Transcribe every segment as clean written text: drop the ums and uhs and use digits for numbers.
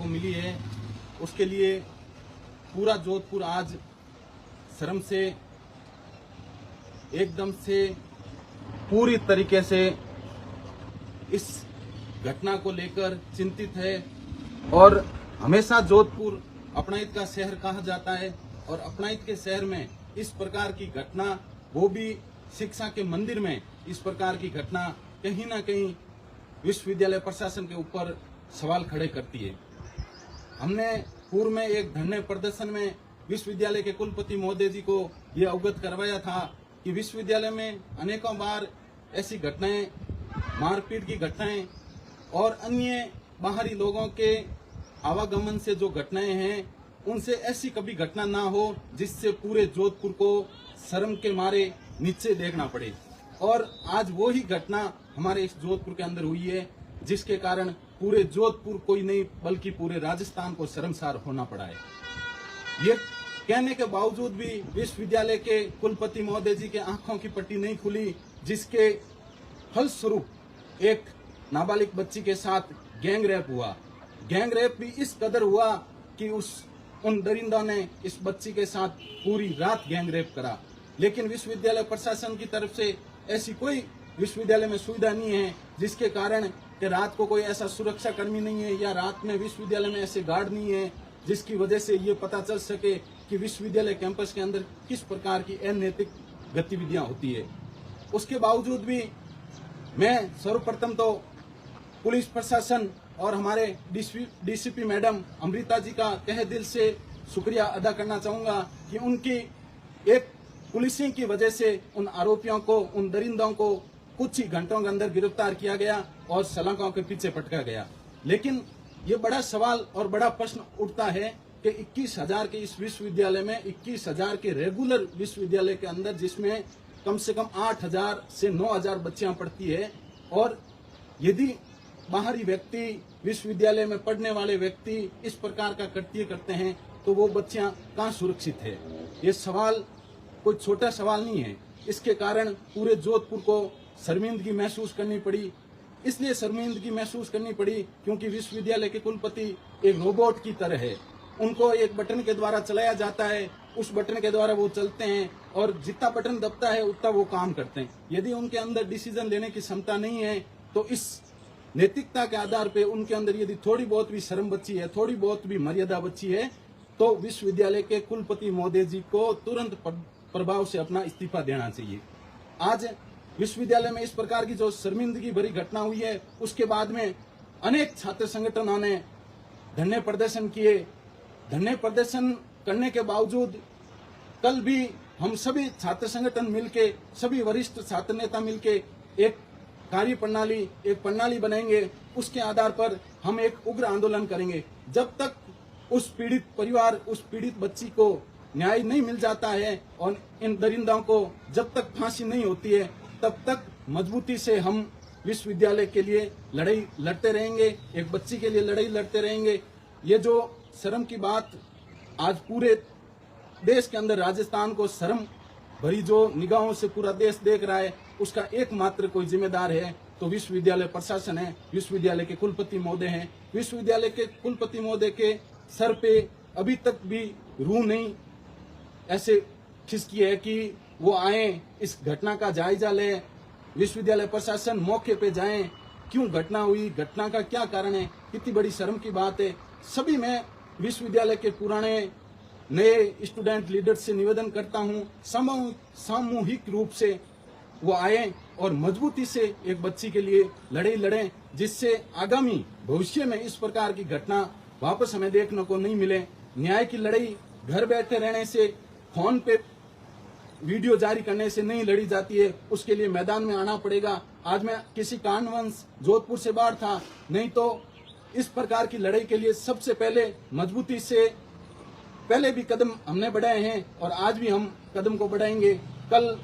को मिली है, उसके लिए पूरा जोधपुर आज शर्म से एकदम से पूरी तरीके से इस घटना को लेकर चिंतित है। और हमेशा जोधपुर अपनाहित का शहर कहा जाता है और अपनाहित के शहर में इस प्रकार की घटना, वो भी शिक्षा के मंदिर में इस प्रकार की घटना कहीं ना कहीं विश्वविद्यालय प्रशासन के ऊपर सवाल खड़े करती है। हमने पूर्व में एक धरने प्रदर्शन में विश्वविद्यालय के कुलपति महोदय जी को यह अवगत करवाया था कि विश्वविद्यालय में अनेकों बार ऐसी घटनाएं, मारपीट की घटनाएं और अन्य बाहरी लोगों के आवागमन से जो घटनाएं हैं, उनसे ऐसी कभी घटना ना हो जिससे पूरे जोधपुर को शर्म के मारे नीचे देखना पड़े। और आज वो ही घटना हमारे इस जोधपुर के अंदर हुई है, जिसके कारण पूरे जोधपुर कोई नहीं बल्कि पूरे राजस्थान को शर्मसार होना पड़ा है। ये कहने के बावजूद भी विश्वविद्यालय के कुलपति महोदय जी के आंखों की पट्टी नहीं खुली, जिसके फलस्वरूप एक नाबालिग बच्ची के साथ गैंग रेप हुआ। गैंग रेप भी इस कदर हुआ कि उन दरिंदों ने इस बच्ची के साथ पूरी रात गैंग रेप करा। लेकिन विश्वविद्यालय प्रशासन की तरफ से ऐसी कोई विश्वविद्यालय में सुविधा नहीं है, जिसके कारण कि रात को कोई ऐसा सुरक्षा कर्मी नहीं है या रात में विश्वविद्यालय में ऐसे गार्ड नहीं है जिसकी वजह से ये पता चल सके कि विश्वविद्यालय कैंपस के अंदर किस प्रकार की अनैतिक गतिविधियां होती है। उसके बावजूद भी मैं सर्वप्रथम तो पुलिस प्रशासन और हमारे डीसीपी मैडम अमृता जी का तहे दिल से शुक्रिया अदा करना चाहूंगा कि उनकी एक पुलिसिंग की वजह से उन आरोपियों को, उन दरिंदों को कुछ ही घंटों के अंदर गिरफ्तार किया गया और सलाखों के पीछे पटका गया। लेकिन ये बड़ा सवाल और बड़ा प्रश्न उठता है कि 21,000 के इस विश्वविद्यालय में, 21,000 के रेगुलर विश्वविद्यालय के अंदर, जिसमें कम से कम 8,000 से 9,000 बच्चियां पढ़ती है, और यदि बाहरी व्यक्ति, विश्वविद्यालय में पढ़ने वाले व्यक्ति इस प्रकार का कृत्य करते हैं तो वो बच्चियां कहाँ सुरक्षित है। ये सवाल कोई छोटा सवाल नहीं है। इसके कारण पूरे जोधपुर को शर्मिंदगी महसूस करनी पड़ी। इसलिए शर्मिंदगी महसूस करनी पड़ी क्योंकि विश्वविद्यालय के कुलपति एक रोबोट की तरह है। उनको एक बटन के द्वारा चलाया जाता है, उस बटन के द्वारा वो चलते हैं और जितना बटन दबता है उतना वो काम करते हैं। यदि उनके अंदर डिसीजन लेने की क्षमता नहीं है तो इस नैतिकता के आधार पे उनके अंदर यदि थोड़ी बहुत भी शर्म बची है, थोड़ी बहुत भी मर्यादा बची है, तो विश्वविद्यालय के कुलपति महोदय जी को तुरंत प्रभाव से अपना इस्तीफा देना चाहिए। आज विश्वविद्यालय में इस प्रकार की जो शर्मिंदगी भरी घटना हुई है, उसके बाद में अनेक छात्र संगठनों ने धरने प्रदर्शन किए। धरने प्रदर्शन करने के बावजूद कल भी हम सभी छात्र संगठन मिलके, सभी वरिष्ठ छात्र नेता मिलके एक कार्य प्रणाली, एक प्रणाली बनाएंगे। उसके आधार पर हम एक उग्र आंदोलन करेंगे। जब तक उस पीड़ित परिवार, उस पीड़ित बच्ची को न्याय नहीं मिल जाता है और इन दरिंदों को जब तक फांसी नहीं होती है, तब तक मजबूती से हम विश्वविद्यालय के लिए लड़ाई लड़ते रहेंगे, एक बच्ची के लिए लड़ाई लड़ते रहेंगे। ये जो शर्म की बात आज पूरे देश के अंदर राजस्थान को शर्म भरी जो निगाहों से पूरा देश देख रहा है, उसका एकमात्र कोई जिम्मेदार है तो विश्वविद्यालय प्रशासन है, विश्वविद्यालय के कुलपति महोदय हैं। विश्वविद्यालय के कुलपति महोदय के सर पे अभी तक भी रूह नहीं ऐसे खिसकी है कि वो आए, इस घटना का जायजा लें, विश्वविद्यालय प्रशासन मौके पे जाएं, क्यों घटना हुई, घटना का क्या कारण है, कितनी बड़ी शर्म की बात है। सभी मैं विश्वविद्यालय के पुराने नए स्टूडेंट लीडर से निवेदन करता हूं, सामूहिक रूप से वो आए और मजबूती से एक बच्ची के लिए लड़ाई लड़ें, जिससे आगामी भविष्य में इस प्रकार की घटना वापस हमें देखने को नहीं मिले। न्याय की लड़ाई घर बैठे रहने से, फोन पे वीडियो जारी करने से नहीं लड़ी जाती है, उसके लिए मैदान में आना पड़ेगा। आज मैं किसी कारणवश जोधपुर से बाहर था, नहीं तो इस प्रकार की लड़ाई के लिए सबसे पहले मजबूती से पहले भी कदम हमने बढ़ाए हैं और आज भी हम कदम को बढ़ाएंगे। कल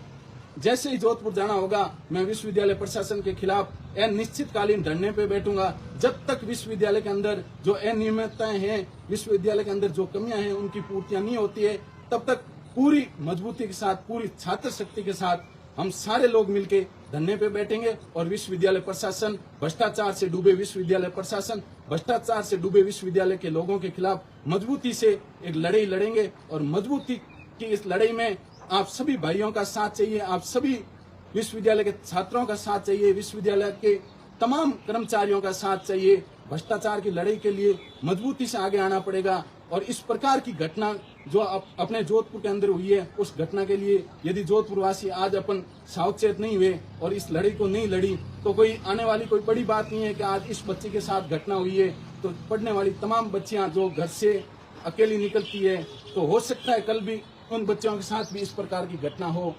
जैसे ही जोधपुर जाना होगा, मैं विश्वविद्यालय प्रशासन के खिलाफ अनिश्चितकालीन धरने पे बैठूंगा। जब तक विश्वविद्यालय के अंदर जो अनियमितताएं हैं, विश्वविद्यालय के अंदर जो कमियां हैं, उनकी पूर्तियां नहीं होती है, तब तक पूरी मजबूती के साथ, पूरी छात्र शक्ति के साथ हम सारे लोग मिलके धरने पे बैठेंगे और विश्वविद्यालय प्रशासन, भ्रष्टाचार से डूबे विश्वविद्यालय प्रशासन, भ्रष्टाचार से डूबे विश्वविद्यालय के लोगों के खिलाफ मजबूती से एक लड़ाई लड़ेंगे। और मजबूती की इस लड़ाई में आप सभी भाइयों का साथ चाहिए, आप सभी विश्वविद्यालय के छात्रों का साथ चाहिए, विश्वविद्यालय के तमाम कर्मचारियों का साथ चाहिए। भ्रष्टाचार की लड़ाई के लिए मजबूती से आगे आना पड़ेगा। और इस प्रकार की घटना जो अपने जोधपुर के अंदर हुई है, उस घटना के लिए यदि जोधपुर वासी आज अपन सावचेत नहीं हुए और इस लड़ाई को नहीं लड़ी, तो कोई आने वाली कोई बड़ी बात नहीं है कि आज इस बच्चे के साथ घटना हुई है तो पढ़ने वाली तमाम बच्चियां जो घर से अकेली निकलती है, तो हो सकता है कल भी उन बच्चों के साथ भी इस प्रकार की घटना हो।